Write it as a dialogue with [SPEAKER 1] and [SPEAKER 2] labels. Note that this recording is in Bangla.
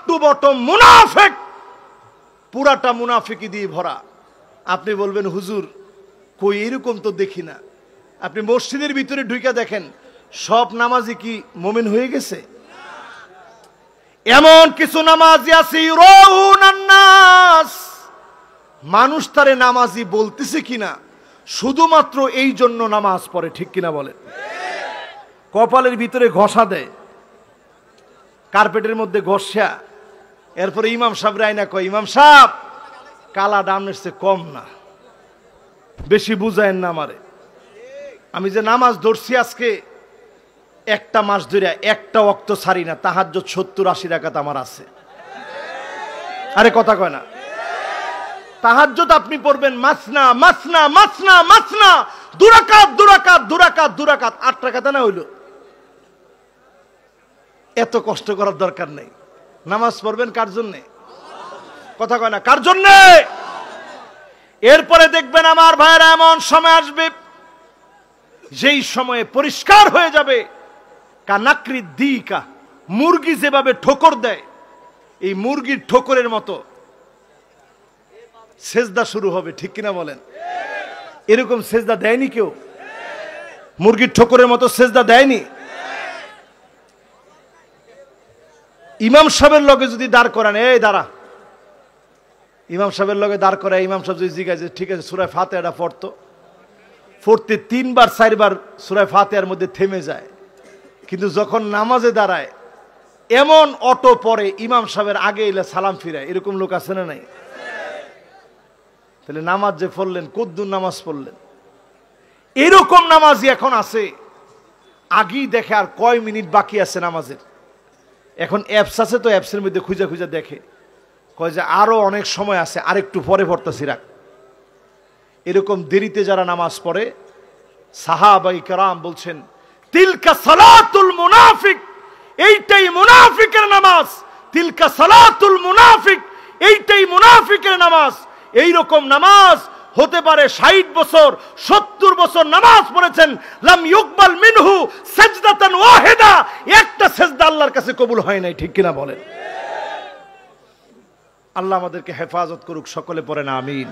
[SPEAKER 1] টু বটম মুনাফিক, পুরাটা মুনাফিকি দিয়ে ভরা। আপনি বলবেন হুজুর কই এরকম তো দেখি না। আপনি মসজিদের ভিতরে ঢুকে দেখেন সব নামাজি কি মুমিন হয়ে গেছে? এমন কিছু নামাজি আছে ইউরাউনান নাস, মানুষ তারে নামাজি বলতেছে কিনা শুধুমাত্র এই জন্য নামাজ পড়ে, ঠিক কিনা বলেন? কপালের ভিতরে ঘষা দেয়, কার্পেটের মধ্যে ঘষা, এরপরে ইমাম সাহেব রায়না কয় ইমাম সাহেব কালা ডামের চেয়ে কম না, বেশি বুঝায়েন না আমারে। আমি যে নামাজ ধরছি আজকে একটা মাস ধরে একটা ওয়াক্ত ছাড়ি না, তাহাজ্জুদ 70-80 রাকাত আমার আছে। আরে কথা কয় না? তাহাজ্জুদ আপনি পড়বেন মাসনা মাসনা মাসনা মাসনা, দুরাকাত দুরাকাত দুরাকাত দুরাকাত, 8 রাকাত না হইল। এত কষ্ট করার দরকার নেই। নামাজ পড়বেন কার জন্যে? কথা কয় না, কার জন্যে? এরপরে দেখবেন আমার ভাইরা এমন সময় আসবে যেই সময়ে পরিষ্কার হয়ে যাবে কানাকৃত দিকা, মুরগি যেভাবে ঠোকর দেয় এই মুরগির ঠোকরের মতো সেজদা শুরু হবে, ঠিক কিনা বলেন? এরকম সেজদা দেয়নি কেউ? মুরগির ঠোকরের মতো সেজদা দেয়নি? ইমাম সাহেবের লগে যদি দাঁড় করান, এই দাঁড়া, ইমাম সাহেবের লগে দাঁড় করায় ইমাম সাহেব যদি জিজ্ঞাসা ঠিক আছে সূরা ফাতিহাটা পড়তো, পড়তে 3বার 4বার সূরা ফাতিহার মধ্যে থেমে যায়। কিন্তু যখন নামাজে দাঁড়ায় এমন অটো পরে ইমাম সাহেবের আগে এলে সালাম ফিরায়, এরকম লোক আছে না নাই? তাহলে নামাজ যে পড়লেন কদ্দুর নামাজ পড়লেন। এরকম নামাজই এখন আছে, আগেই দেখে আর কয় মিনিট বাকি আছে নামাজের। এখন অ্যাপস আছে তো অ্যাপসের মধ্যে খুঁজে খুঁজে দেখে, কয় যে আরো অনেক সময় আছে, আরেকটু পরে পড়তেছি রাখ। এরকম দেরিতে যারা নামাজ পড়ে সাহাবায়ে কেরাম বলছেন তিলকা সালাতুল মুনাফিক, এইটাই মুনাফিকের নামাজ। তিলকা সালাতুল মুনাফিক, এইটাই মুনাফিকের নামাজ। এইরকম নামাজ হতে পারে 60 বছর 70 বছর নামাজ পড়েছেন, লাম ইউকবাল মিনহু সাজদাতান ওয়াহিদা, একটা সেজদা আল্লাহর কাছে কবুল হয় নাই, ঠিক কিনা বলেন? আল্লাহ আমাদেরকে হেফাজত করুক, সকলে পড়েন আমিন।